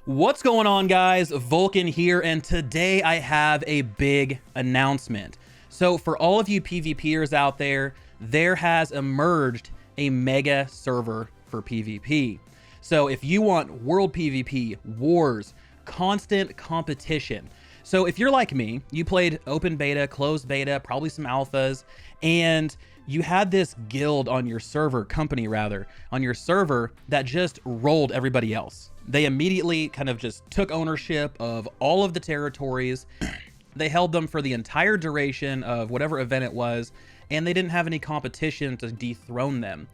What's going on, guys? Vulkan here, and today I have a big announcement. So for all of you PvPers out there, there has emerged a mega server for PvP. So if you want world PvP, wars, constant competition. So if you're like me, you played open beta, closed beta, probably some alphas, and you had this guild on your server, company rather, on your server that just rolled everybody else. They immediately kind of just took ownership of all of the territories. They held them for the entire duration of whatever event it was, and they didn't have any competition to dethrone them.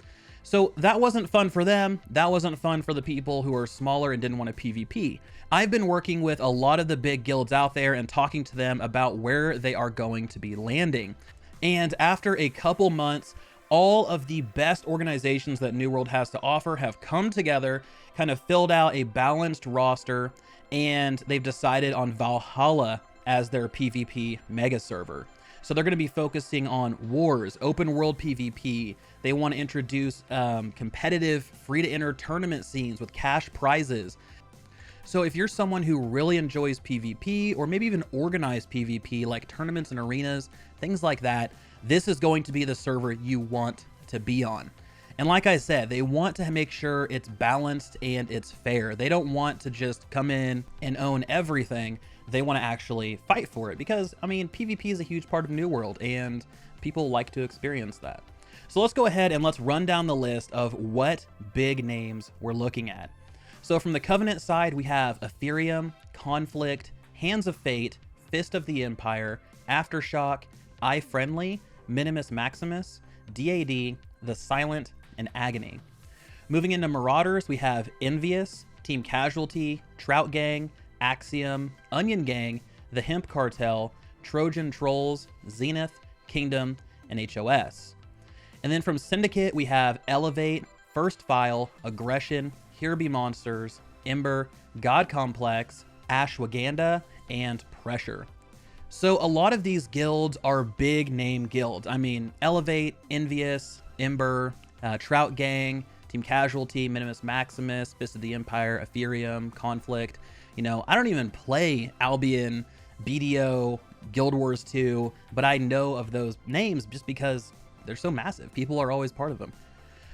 So that wasn't fun for them. That wasn't fun for the people who are smaller and didn't want to PvP. I've been working with a lot of the big guilds out there and talking to them about where they are going to be landing. And after a couple months, all of the best organizations that New World has to offer have come together, kind of filled out a balanced roster, and they've decided on Valhalla as their PvP Megaserver. So they're going to be focusing on wars, open world PvP. They want to introduce competitive free-to-enter tournament scenes with cash prizes. So if you're someone who really enjoys PvP, or maybe even organized PvP like tournaments and arenas, things like that, this is going to be the server you want to be on. And like I said, they want to make sure it's balanced and it's fair. They don't want to just come in and own everything. They want to actually fight for it because, I mean, PvP is a huge part of New World and people like to experience that. So let's go ahead and let's run down the list of what big names we're looking at. So from the Covenant side, we have Ethereum, Conflict, Hands of Fate, Fist of the Empire, Aftershock, iFriendly, Minimus Maximus, DAD, The Silent, and Agony. Moving into Marauders, we have Envious, Team Casualty, Trout Gang, Axiom, Onion Gang, The Hemp Cartel, Trojan Trolls, Zenith, Kingdom, and HOS. And then from Syndicate, we have Elevate, First File, Aggression, Here Be Monsters, Ember, God Complex, Ashwagandha, and Pressure. So a lot of these guilds are big name guilds. I mean, Elevate, Envious, Ember, Trout Gang, Team Casualty, Minimus Maximus, Fist of the Empire, Ethereum, Conflict. You know, I don't even play Albion, BDO, Guild Wars 2, but I know of those names just because they're so massive. People are always part of them.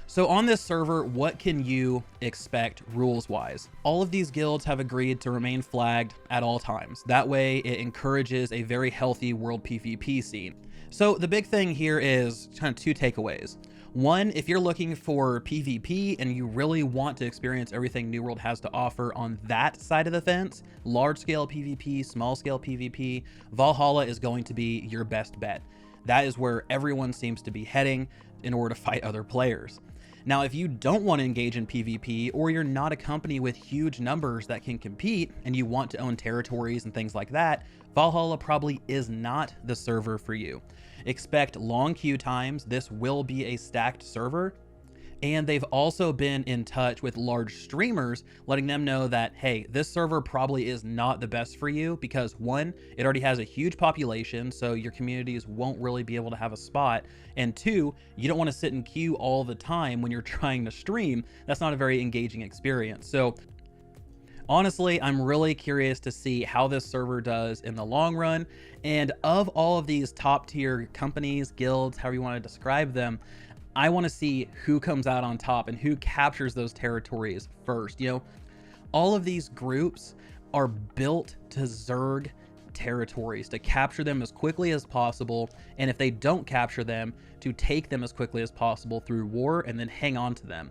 So on this server, what can you expect rules-wise? All of these guilds have agreed to remain flagged at all times. That way, it encourages a very healthy world PvP scene. So the big thing here is kind of two takeaways. One, if you're looking for PvP and you really want to experience everything New World has to offer on that side of the fence, large-scale PvP, small-scale PvP, Valhalla is going to be your best bet. That is where everyone seems to be heading in order to fight other players. Now, if you don't want to engage in PvP, or you're not a company with huge numbers that can compete and you want to own territories and things like that, Valhalla probably is not the server for you. Expect long queue times. This will be a stacked server. And they've also been in touch with large streamers, letting them know that, hey, this server probably is not the best for you because one, it already has a huge population, so your communities won't really be able to have a spot. And two, you don't want to sit in queue all the time when you're trying to stream. That's not a very engaging experience. So honestly, I'm really curious to see how this server does in the long run. And of all of these top tier companies, guilds, however you want to describe them, I want to see who comes out on top and who captures those territories first. You know, all of these groups are built to zerg territories, to capture them as quickly as possible. And if they don't capture them, to take them as quickly as possible through war and then hang on to them.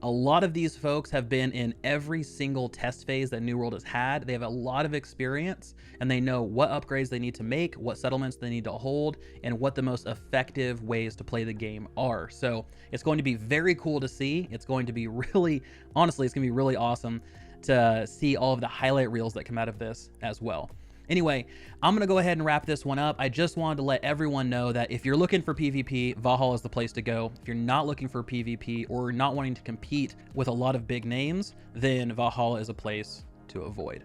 A lot of these folks have been in every single test phase that New World has had. They have a lot of experience and they know what upgrades they need to make, what settlements they need to hold, and what the most effective ways to play the game are. So it's going to be very cool to see. It's going to be really, honestly, it's going to be really awesome to see all of the highlight reels that come out of this as well. Anyway, I'm going to go ahead and wrap this one up. I just wanted to let everyone know that if you're looking for PvP, Valhalla is the place to go. If you're not looking for PvP or not wanting to compete with a lot of big names, then Valhalla is a place to avoid.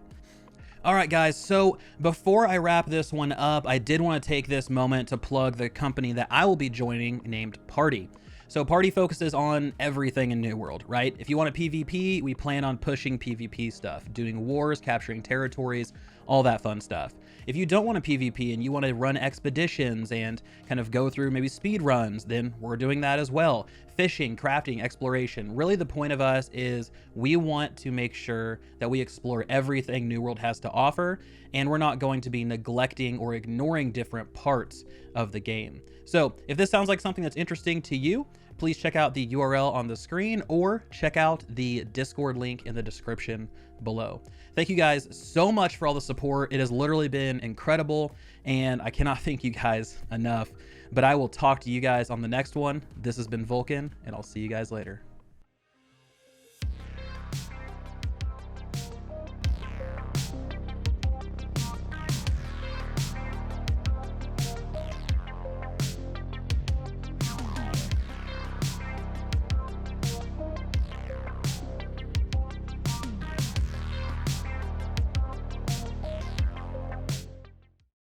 All right, guys, so before I wrap this one up, I did want to take this moment to plug the company that I will be joining named Party. So Party focuses on everything in New World, right? If you want a PvP, we plan on pushing PvP stuff, doing wars, capturing territories, all that fun stuff. If you don't want a PvP and you want to run expeditions and kind of go through maybe speed runs, then we're doing that as well. Fishing, crafting, exploration. Really the point of us is we want to make sure that we explore everything New World has to offer, and we're not going to be neglecting or ignoring different parts of the game. So if this sounds like something that's interesting to you, please check out the URL on the screen or check out the Discord link in the description below. Thank you guys so much for all the support. It has literally been incredible, and I cannot thank you guys enough. But I will talk to you guys on the next one. This has been Vulkan, and I'll see you guys later.